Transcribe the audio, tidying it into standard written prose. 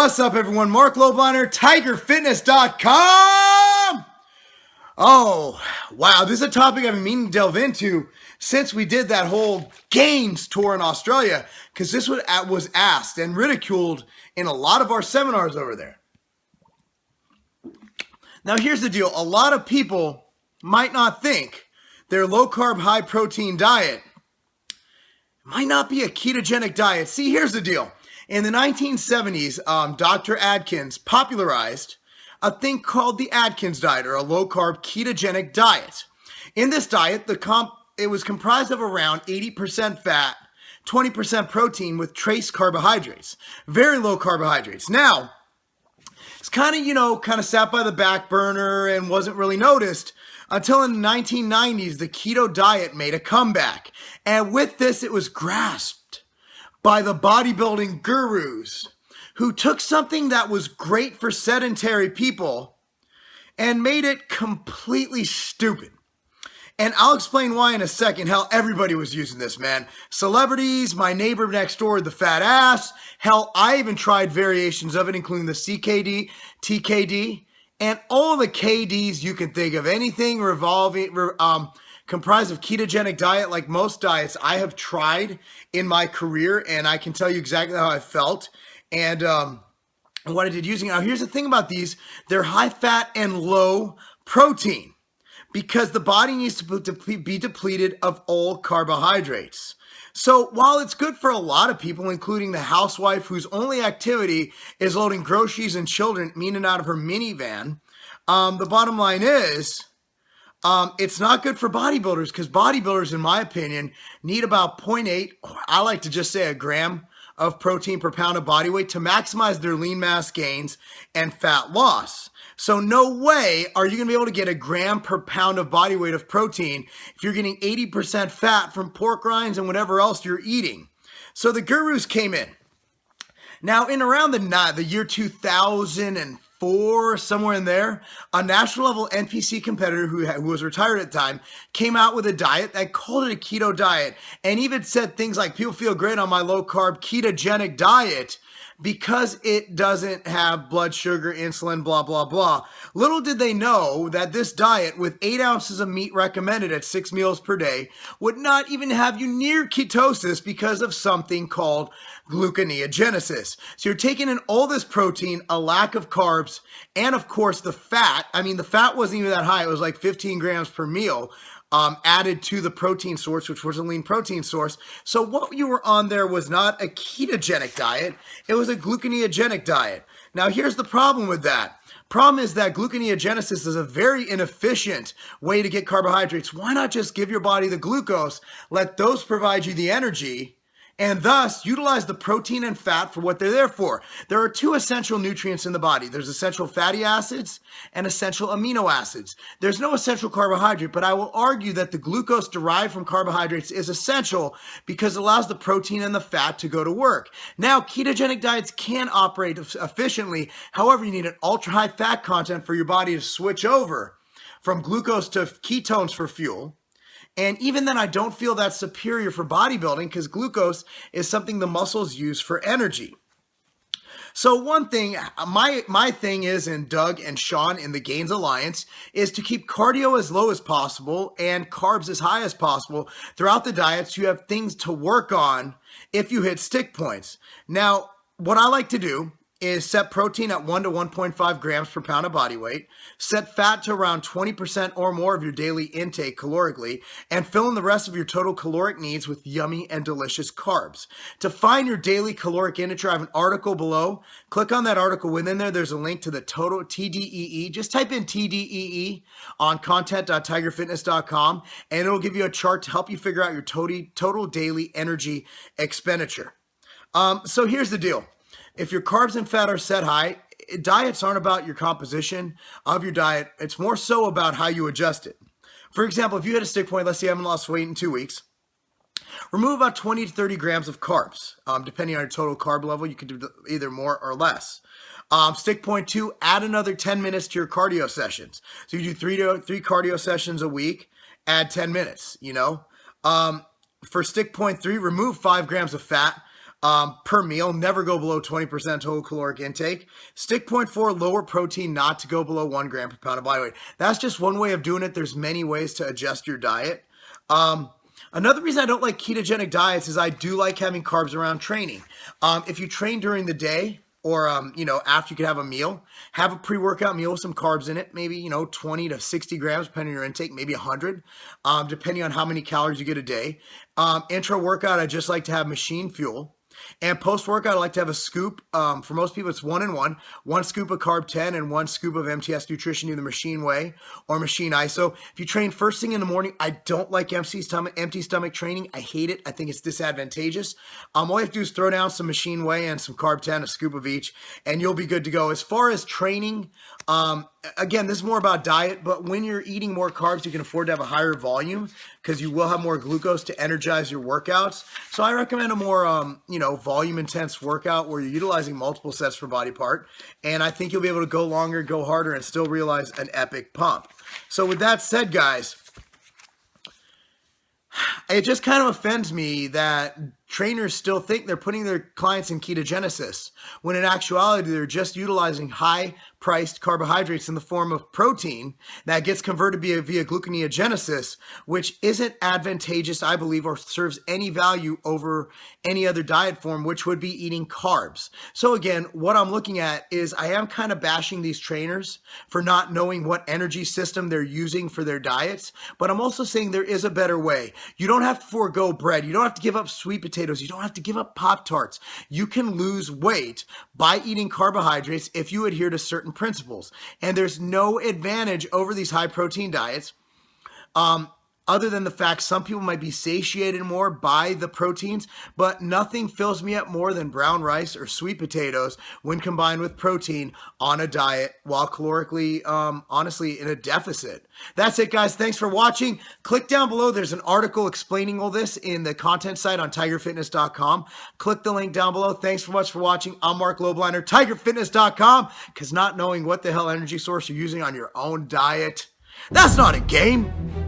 What's up, everyone? Marc Lobliner, TigerFitness.com. Oh, wow. This is a topic I've been meaning to delve into since we did that whole gains tour in Australia, because this was asked and ridiculed in a lot of our seminars over there. Now, here's the deal. A lot of people might not think their low-carb, high-protein diet might not be a ketogenic diet. See, here's the deal. In the 1970s, Dr. Atkins popularized a thing called the Atkins Diet, or a low-carb ketogenic diet. In this diet, it was comprised of around 80% fat, 20% protein with trace carbohydrates. Very low carbohydrates. Now, it's kind of sat by the back burner and wasn't really noticed until in the 1990s, the keto diet made a comeback. And with this, it was grasped by the bodybuilding gurus who took something that was great for sedentary people and made it completely stupid. And I'll explain why in a second. Hell, everybody was using this, man. Celebrities, my neighbor next door, the fat ass. Hell, I even tried variations of it, including the CKD, TKD, and all the KDs you can think of. Anything comprised of ketogenic diet, like most diets I have tried in my career, and I can tell you exactly how I felt and what I did using it. Now, here's the thing about these. They're high fat and low protein because the body needs to be depleted of all carbohydrates. So while it's good for a lot of people, including the housewife whose only activity is loading groceries and children in and out of her minivan, the bottom line is, it's not good for bodybuilders, because bodybuilders, in my opinion, need about 0.8, I like to just say a gram of protein per pound of body weight to maximize their lean mass gains and fat loss. So no way are you going to be able to get a gram per pound of body weight of protein if you're getting 80% fat from pork rinds and whatever else you're eating. So the gurus came in. Now, in around the year 2004, somewhere in there, a national level NPC competitor who was retired at the time came out with a diet that called it a keto diet, and even said things like, people feel great on my low carb ketogenic diet because it doesn't have blood sugar, insulin, blah, blah, blah. Little did they know that this diet, with 8 ounces of meat recommended at 6 meals per day, would not even have you near ketosis because of something called gluconeogenesis. So you're taking in all this protein, a lack of carbs, and of course the fat. I mean, the fat wasn't even that high. It was like 15 grams per meal. Added to the protein source, which was a lean protein source. So what you were on there was not a ketogenic diet. It was a gluconeogenic diet. Now, here's the problem with that. Problem is that gluconeogenesis is a very inefficient way to get carbohydrates. Why not just give your body the glucose, let those provide you the energy, and thus utilize the protein and fat for what they're there for? There are 2 essential nutrients in the body. There's essential fatty acids and essential amino acids. There's no essential carbohydrate, but I will argue that the glucose derived from carbohydrates is essential because it allows the protein and the fat to go to work. Now, ketogenic diets can operate efficiently. However, you need an ultra high fat content for your body to switch over from glucose to ketones for fuel. And even then, I don't feel that's superior for bodybuilding, because glucose is something the muscles use for energy. So one thing, my thing is, and Doug and Sean in the Gains Alliance, is to keep cardio as low as possible and carbs as high as possible throughout the diet, so you have things to work on if you hit stick points. Now, what I like to do is set protein at 1 to 1.5 grams per pound of body weight, set fat to around 20% or more of your daily intake calorically, and fill in the rest of your total caloric needs with yummy and delicious carbs. To find your daily caloric intake, I have an article below. Click on that article. Within there, there's a link to the total TDEE. Just type in TDEE on content.tigerfitness.com, and it'll give you a chart to help you figure out your total daily energy expenditure. So here's the deal. If your carbs and fat are set high, diets aren't about your composition of your diet. It's more so about how you adjust it. For example, if you hit a stick point, let's say I haven't lost weight in 2 weeks, remove about 20 to 30 grams of carbs. Depending on your total carb level, you can do either more or less. Stick point 2, add another 10 minutes to your cardio sessions. So you do three cardio sessions a week, add 10 minutes, For stick point 3, remove 5 grams of fat. per meal. Never go below 20% total caloric intake. Stick 0.4, lower protein, not to go below 1 gram per pound of body weight. That's just one way of doing it. There's many ways to adjust your diet. Another reason I don't like ketogenic diets is I do like having carbs around training. If you train during the day, or, after you could have a meal, have a pre-workout meal with some carbs in it, maybe, 20 to 60 grams, depending on your intake, maybe 100, depending on how many calories you get a day. Intra-workout, I just like to have machine fuel. And post-workout, I like to have a scoop. For most people, it's 1 and 1 scoop of Carb 10 and 1 scoop of MTS Nutrition, either machine whey or machine ISO. If you train first thing in the morning, I don't like empty stomach training. I hate it. I think it's disadvantageous. All you have to do is throw down some machine whey and some Carb 10, a scoop of each, and you'll be good to go. As far as training, again, this is more about diet, but when you're eating more carbs, you can afford to have a higher volume because you will have more glucose to energize your workouts. So I recommend a more, volume intense workout where you're utilizing multiple sets per body part. And I think you'll be able to go longer, go harder, and still realize an epic pump. So with that said, guys, it just kind of offends me that trainers still think they're putting their clients in ketogenesis, when in actuality, they're just utilizing high-priced carbohydrates in the form of protein that gets converted via gluconeogenesis, which isn't advantageous, I believe, or serves any value over any other diet form, which would be eating carbs. So again, what I'm looking at is I am kind of bashing these trainers for not knowing what energy system they're using for their diets, but I'm also saying there is a better way. You don't have to forego bread. You don't have to give up sweet potatoes. You don't have to give up Pop-Tarts. You can lose weight by eating carbohydrates if you adhere to certain principles. And there's no advantage over these high protein diets. Other than the fact some people might be satiated more by the proteins, but nothing fills me up more than brown rice or sweet potatoes when combined with protein on a diet while calorically, honestly, in a deficit. That's it, guys. Thanks for watching. Click down below. There's an article explaining all this in the content site on tigerfitness.com. Click the link down below. Thanks so much for watching. I'm Marc Lobliner, tigerfitness.com, because not knowing what the hell energy source you're using on your own diet, that's not a game.